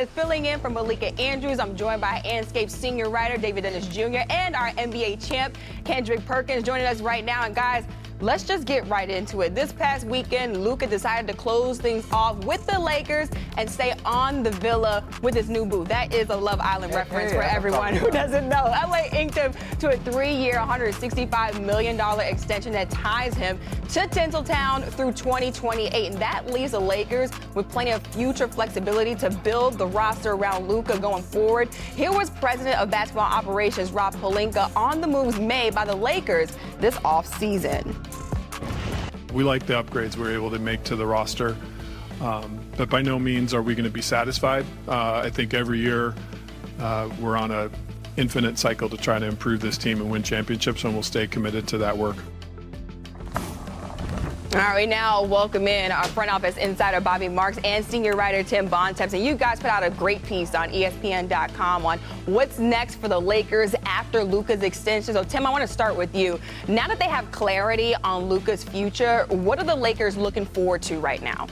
filling in for Malika Andrews. I'm joined by Anscape senior writer David Dennis Jr. and our NBA champ Kendrick Perkins joining us right now. And guys, let's just get right into it. This past weekend, Luka decided to close things off with the Lakers and stay on the villa with his new boo. That is a Love Island reference for everyone who doesn't know. LA inked him to a 3-year, $165 million extension that ties him to Tinseltown through 2028. And that leaves the Lakers with plenty of future flexibility to build the roster around Luka going forward. Here was President of Basketball Operations Rob Pelinka on the moves made by the Lakers this offseason. We like the upgrades we're able to make to the roster, but by no means are we going to be satisfied. I think every year we're on an infinite cycle to try to improve this team and win championships, and we'll stay committed to that work. All right, now welcome in our front office insider Bobby Marks and senior writer Tim Bontemps. And you guys put out a great piece on espn.com on what's next for the Lakers after Luka's extension. So Tim, I want to start with you. Now that they have clarity on Luka's future, what are the Lakers looking forward to right now?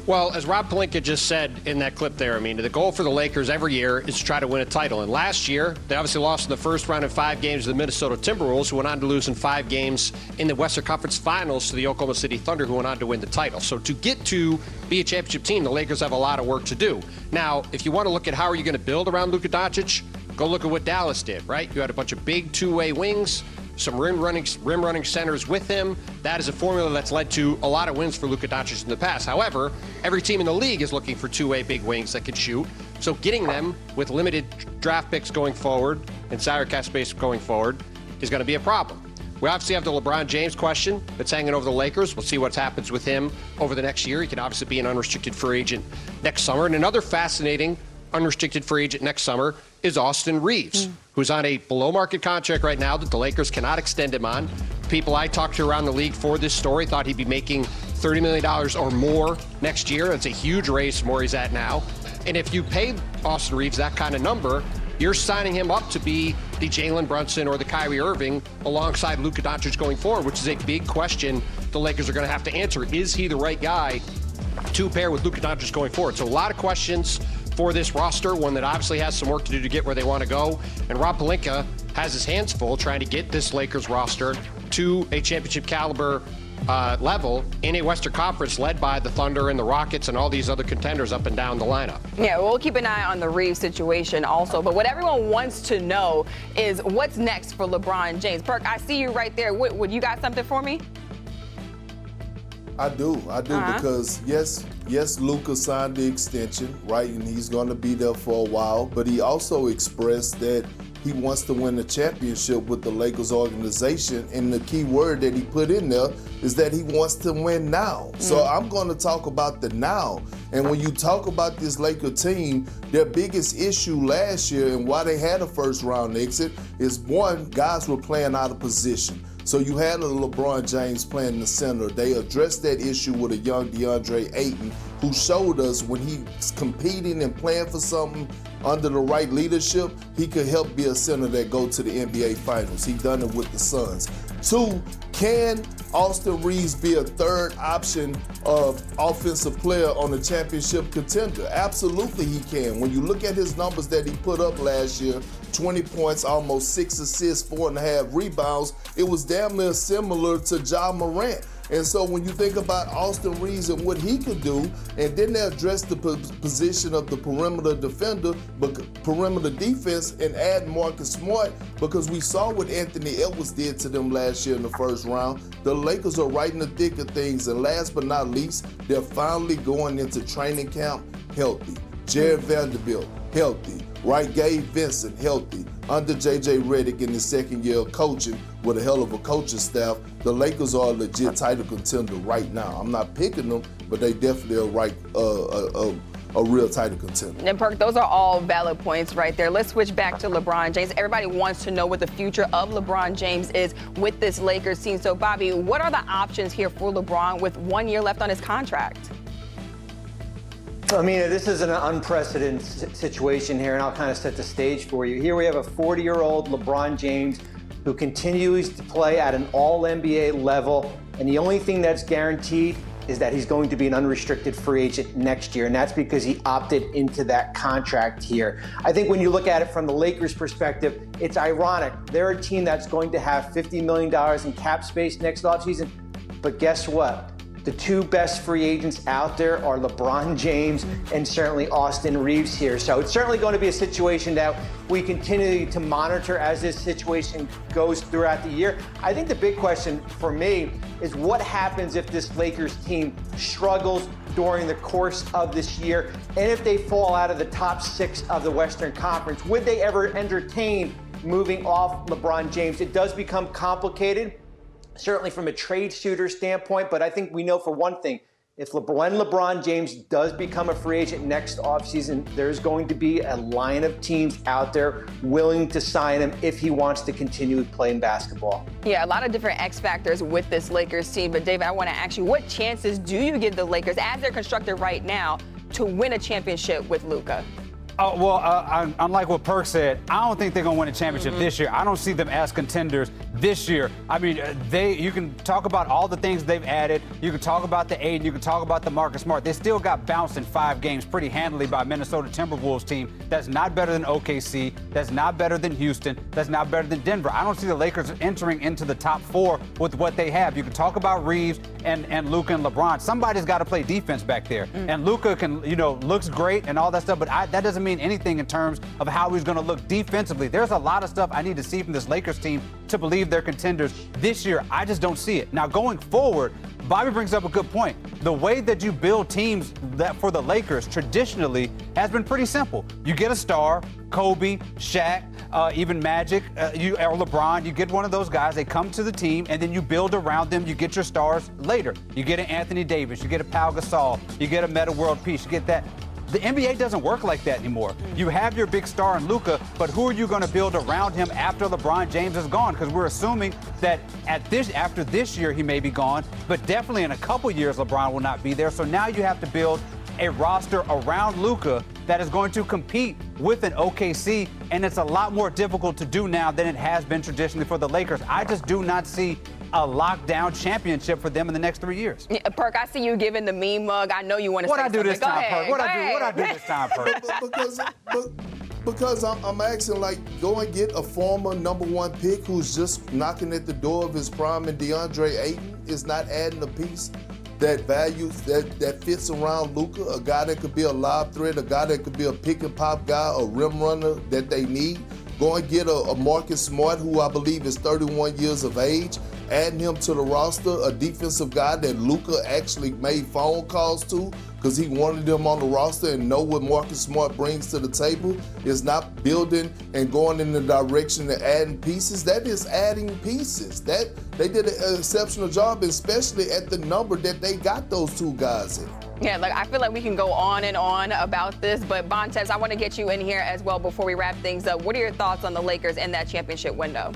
Well, as Rob Pelinka just said in that clip there, I mean, the goal for the Lakers every year is to try to win a title. And last year, they obviously lost in the first round in 5 games to the Minnesota Timberwolves, who went on to lose in 5 games in the Western Conference Finals to the Oklahoma City Thunder, who went on to win the title. So to get to be a championship team, the Lakers have a lot of work to do. Now, if you want to look at how are you going to build around Luka Doncic, go look at what Dallas did, right? You had a bunch of big two-way wings, some rim-running centers with him. That is a formula that's led to a lot of wins for Luka Doncic in the past. However, every team in the league is looking for two-way big wings that can shoot. So getting them with limited draft picks going forward and salary cap space going forward is going to be a problem. We obviously have the LeBron James question that's hanging over the Lakers. We'll see what happens with him over the next year. He can obviously be an unrestricted free agent next summer. And another fascinating unrestricted free agent next summer is Austin Reeves, who's on a below-market contract right now that the Lakers cannot extend him on. People I talked to around the league for this story thought he'd be making $30 million or more next year. That's a huge raise from where he's at now. And if you pay Austin Reeves that kind of number, you're signing him up to be the Jalen Brunson or the Kyrie Irving alongside Luka Doncic going forward, which is a big question the Lakers are going to have to answer. Is he the right guy to pair with Luka Doncic going forward? So a lot of questions for this roster, one that obviously has some work to do to get where they want to go. And Rob Pelinka has his hands full trying to get this Lakers roster to a championship caliber level in a Western Conference led by the Thunder and the Rockets and all these other contenders up and down the lineup. Yeah, we'll keep an eye on the Reeves situation also. But what everyone wants to know is what's next for LeBron James. Perk, I see you right there. Would you got something for me? I do, because yes, Luka signed the extension, right, and he's going to be there for a while, but he also expressed that he wants to win the championship with the Lakers organization, and the key word that he put in there is that he wants to win now. So I'm going to talk about the now, and when you talk about this Laker team, their biggest issue last year and why they had a first-round exit is, one, guys were playing out of position. So you had a LeBron James playing in the center. They addressed that issue with a young DeAndre Ayton, who showed us when he's competing and playing for something under the right leadership, he could help be a center that go to the NBA Finals. He done it with the Suns. 2, can Austin Reeves be a third option of offensive player on a championship contender? Absolutely he can. When you look at his numbers that he put up last year, 20 points, almost 6 assists, 4.5 rebounds, it was damn near similar to Ja Morant. And so when you think about Austin Reeves and what he could do, and then they address the position of the perimeter defender, but perimeter defense, and add Marcus Smart, because we saw what Anthony Edwards did to them last year in the first round. The Lakers are right in the thick of things, and last but not least, they're finally going into training camp healthy. Jared Vanderbilt, healthy. Right, Gabe Vincent, healthy. Under J.J. Redick in his second year of coaching with a hell of a coaching staff, the Lakers are a legit title contender right now. I'm not picking them, but they definitely are a real title contender. And Perk, those are all valid points right there. Let's switch back to LeBron James. Everybody wants to know what the future of LeBron James is with this Lakers team. So, Bobby, what are the options here for LeBron with 1 year left on his contract? I mean, this is an unprecedented situation here, and I'll kind of set the stage for you. Here we have a 40-year-old LeBron James who continues to play at an all-NBA level, and the only thing that's guaranteed is that he's going to be an unrestricted free agent next year, and that's because he opted into that contract here. I think when you look at it from the Lakers' perspective, it's ironic. They're a team that's going to have $50 million in cap space next offseason, but guess what? The two best free agents out there are LeBron James and certainly Austin Reeves here. So it's certainly going to be a situation that we continue to monitor as this situation goes throughout the year. I think the big question for me is what happens if this Lakers team struggles during the course of this year, and if they fall out of the top 6 of the Western Conference. Would they ever entertain moving off LeBron James? It does become complicated, certainly from a trade shooter standpoint, but I think we know for one thing, when LeBron James does become a free agent next offseason, there's going to be a line of teams out there willing to sign him if he wants to continue playing basketball. Yeah, a lot of different X factors with this Lakers team, but David, I want to ask you, what chances do you give the Lakers, as they're constructed right now, to win a championship with Luka? Unlike what Perk said, I don't think they're going to win a championship this year. I don't see them as contenders this year. I mean, you can talk about all the things they've added. You can talk about the Aiden. You can talk about the Marcus Smart. They still got bounced in 5 games pretty handily by Minnesota Timberwolves team that's not better than OKC, that's not better than Houston, that's not better than Denver. I don't see the Lakers entering into the top 4 with what they have. You can talk about Reeves and Luka and LeBron. Somebody's got to play defense back there. And Luka looks great and all that stuff, but that doesn't mean anything in terms of how he's going to look defensively. There's a lot of stuff I need to see from this Lakers team to believe they're contenders this year. I just don't see it. Now, going forward, Bobby brings up a good point. The way that you build teams that for the Lakers traditionally has been pretty simple. You get a star, Kobe, Shaq, even Magic, or LeBron. You get one of those guys, they come to the team, and then you build around them. You get your stars later. You get an Anthony Davis, you get a Pau Gasol, you get a Metta World Peace, you get that. The NBA doesn't work like that anymore. You have your big star in Luka, but who are you going to build around him after LeBron James is gone? Because we're assuming that after this year he may be gone, but definitely in a couple years LeBron will not be there. So now you have to build a roster around Luka that is going to compete with an OKC, and it's a lot more difficult to do now than it has been traditionally for the Lakers. I just do not see a lockdown championship for them in the next 3 years. Yeah, Perk, I see you giving the meme mug. I know you want to say something. What I do this time, Perk? What I do this time, Perk? Because I'm asking, like, go and get a former #1 pick who's just knocking at the door of his prime, and DeAndre Ayton is not adding a piece that values that fits around Luka, a guy that could be a lob threat, a guy that could be a pick and pop guy, a rim runner that they need. Go and get a Marcus Smart, who I believe is 31 years of age, adding him to the roster, a defensive guy that Luka actually made phone calls to because he wanted him on the roster and know what Marcus Smart brings to the table. Is not building and going in the direction of adding pieces. That is adding pieces. That they did an exceptional job, especially at the number that they got those 2 guys in. Yeah, like I feel like we can go on and on about this, but Bontemps, I want to get you in here as well before we wrap things up. What are your thoughts on the Lakers in that championship window?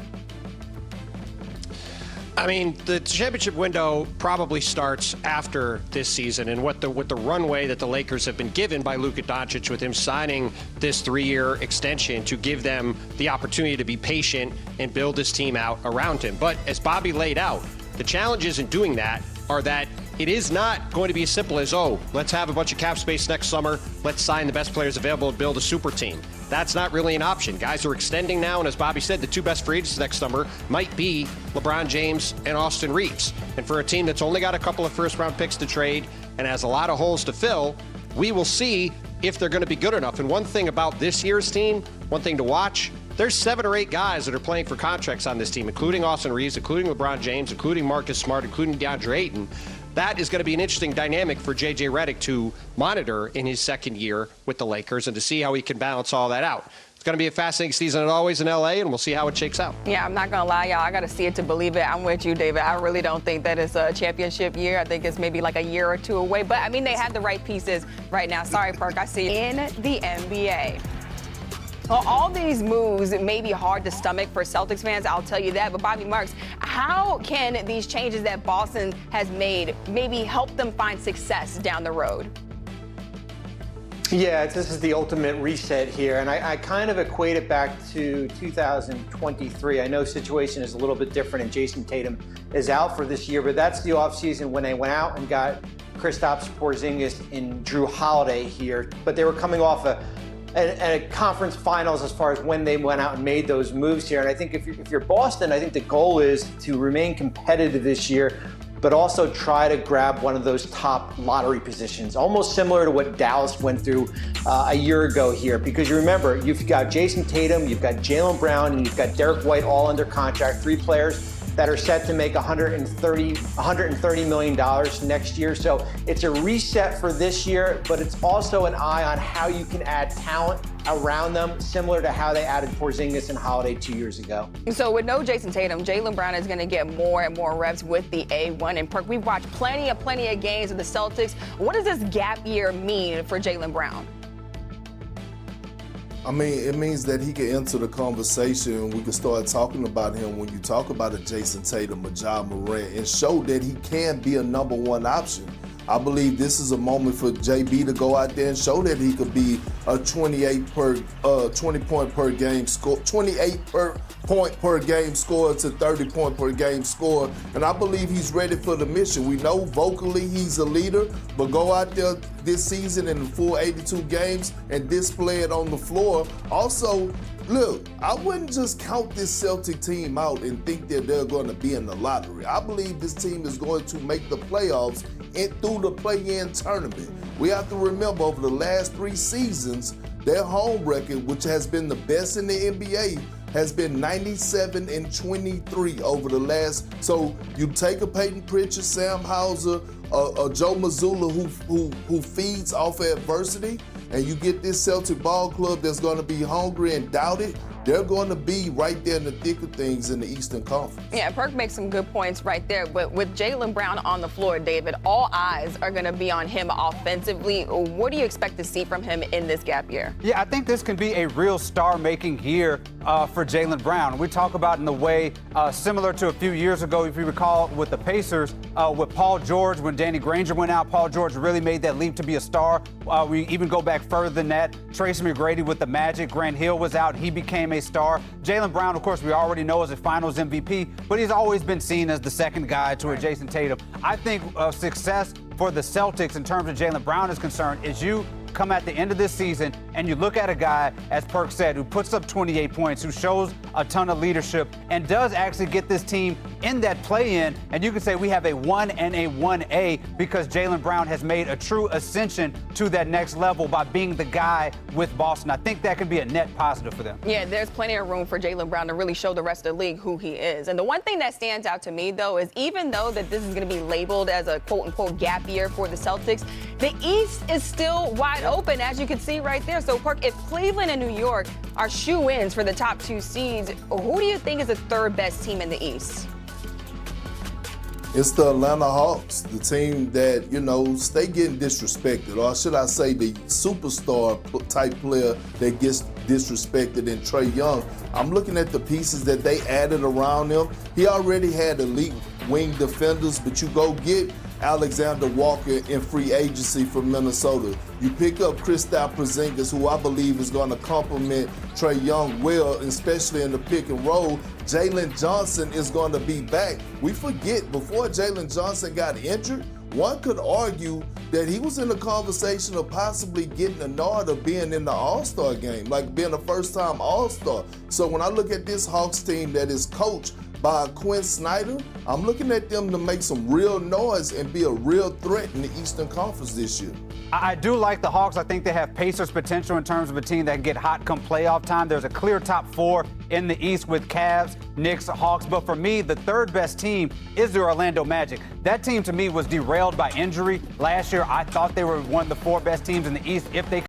I mean, the championship window probably starts after this season, and with the runway that the Lakers have been given by Luka Doncic with him signing this 3-year extension to give them the opportunity to be patient and build this team out around him. But as Bobby laid out, the challenges in doing that are that it is not going to be as simple as, let's have a bunch of cap space next summer, let's sign the best players available and build a super team. That's not really an option. Guys are extending now, and as Bobby said, the 2 best free agents next summer might be LeBron James and Austin Reeves. And for a team that's only got a couple of first-round picks to trade and has a lot of holes to fill, we will see if they're going to be good enough. And one thing about this year's team, one thing to watch, there's 7 or 8 guys that are playing for contracts on this team, including Austin Reeves, including LeBron James, including Marcus Smart, including DeAndre Ayton. That is going to be an interesting dynamic for J.J. Redick to monitor in his second year with the Lakers and to see how he can balance all that out. It's going to be a fascinating season as always in L.A., and we'll see how it shakes out. Yeah, I'm not going to lie, y'all. I got to see it to believe it. I'm with you, David. I really don't think that it's a championship year. I think it's maybe like a year or 2 away. But, I mean, they have the right pieces right now. Sorry, Perk. I see you. In the NBA. Well, all these moves may be hard to stomach for Celtics fans, I'll tell you that. But Bobby Marks, how can these changes that Boston has made maybe help them find success down the road? Yeah, this is the ultimate reset here, and I kind of equate it back to 2023. I know situation is a little bit different, and Jason Tatum is out for this year, but that's the offseason when they went out and got Kristaps Porzingis and Drew Holiday here, but they were coming off a conference finals as far as when they went out and made those moves here. And I think if you're Boston, I think the goal is to remain competitive this year, but also try to grab one of those top lottery positions, almost similar to what Dallas went through a year ago here. Because you remember, you've got Jason Tatum, you've got Jaylen Brown, and you've got Derek White all under contract, 3 players that are set to make $130 million next year. So it's a reset for this year, but it's also an eye on how you can add talent around them, similar to how they added Porzingis and Holiday 2 years ago. So with no Jason Tatum, Jaylen Brown is going to get more and more reps with the A1. And Perk, we've watched plenty of games of the Celtics. What does this gap year mean for Jaylen Brown? I mean, it means that he can enter the conversation. We can start talking about him when you talk about a Jason Tatum, a Ja Morant, and show that he can be a number 1 option. I believe this is a moment for JB to go out there and show that he could be a 20 point per game score, 28 point per game score to 30 point per game score. And I believe he's ready for the mission. We know vocally he's a leader, but go out there this season in the full 82 games and display it on the floor. Also, look, I wouldn't just count this Celtic team out and think that they're going to be in the lottery. I believe this team is going to make the playoffs and through the play-in tournament. We have to remember over the last 3 seasons, their home record, which has been the best in the NBA, has been 97-23 over the last. So you take a Peyton Pritchard, Sam Hauser, a Joe Mazzulla who feeds off of adversity, and you get this Celtic ball club that's going to be hungry and doubted. They're going to be right there in the thick of things in the Eastern Conference. Yeah, Perk makes some good points right there. But with Jaylen Brown on the floor, David, all eyes are going to be on him offensively. What do you expect to see from him in this gap year? Yeah, I think this can be a real star-making year for Jaylen Brown. We talk about in the way similar to a few years ago, if you recall, with the Pacers, with Paul George, when Danny Granger went out, Paul George really made that leap to be a star. We even go back further than that. Tracy McGrady with the Magic, Grant Hill was out, he became a star. Jaylen Brown, of course, we already know is a Finals MVP, but he's always been seen as the second guy to a Jason Tatum. I think success for the Celtics in terms of Jaylen Brown is concerned is you come at the end of this season and you look at a guy, as Perk said, who puts up 28 points, who shows a ton of leadership and does actually get this team in that play-in. And you can say we have a 1 and a 1A because Jaylen Brown has made a true ascension to that next level by being the guy with Boston. I think that can be a net positive for them. Yeah, there's plenty of room for Jaylen Brown to really show the rest of the league who he is. And the one thing that stands out to me, though, is even though that this is going to be labeled as a quote-unquote gap year for the Celtics, the East is still wide open, as you can see right there. So, Perk, if Cleveland and New York are shoe-ins for the top 2 seeds, who do you think is the 3rd best team in the East? It's the Atlanta Hawks, the team that, stay getting disrespected, or should I say the superstar type player that gets disrespected in Trae Young. I'm looking at the pieces that they added around him. He already had elite wing defenders, but you go get Alexander Walker in free agency from Minnesota. You pick up Kristaps Porzingis, who I believe is going to complement Trae Young well, especially in the pick and roll. Jalen Johnson is going to be back. We forget, before Jalen Johnson got injured, one could argue that he was in the conversation of possibly getting a nod of being in the All-Star game, like being a first-time All-Star. So when I look at this Hawks team that is coached by Quinn Snyder, I'm looking at them to make some real noise and be a real threat in the Eastern Conference this year. I do like the Hawks. I think they have Pacers potential in terms of a team that can get hot come playoff time. There's a clear top 4 in the East with Cavs, Knicks, Hawks. But for me, the 3rd best team is the Orlando Magic. That team, to me, was derailed by injury. Last year, I thought they were one of the 4 best teams in the East if they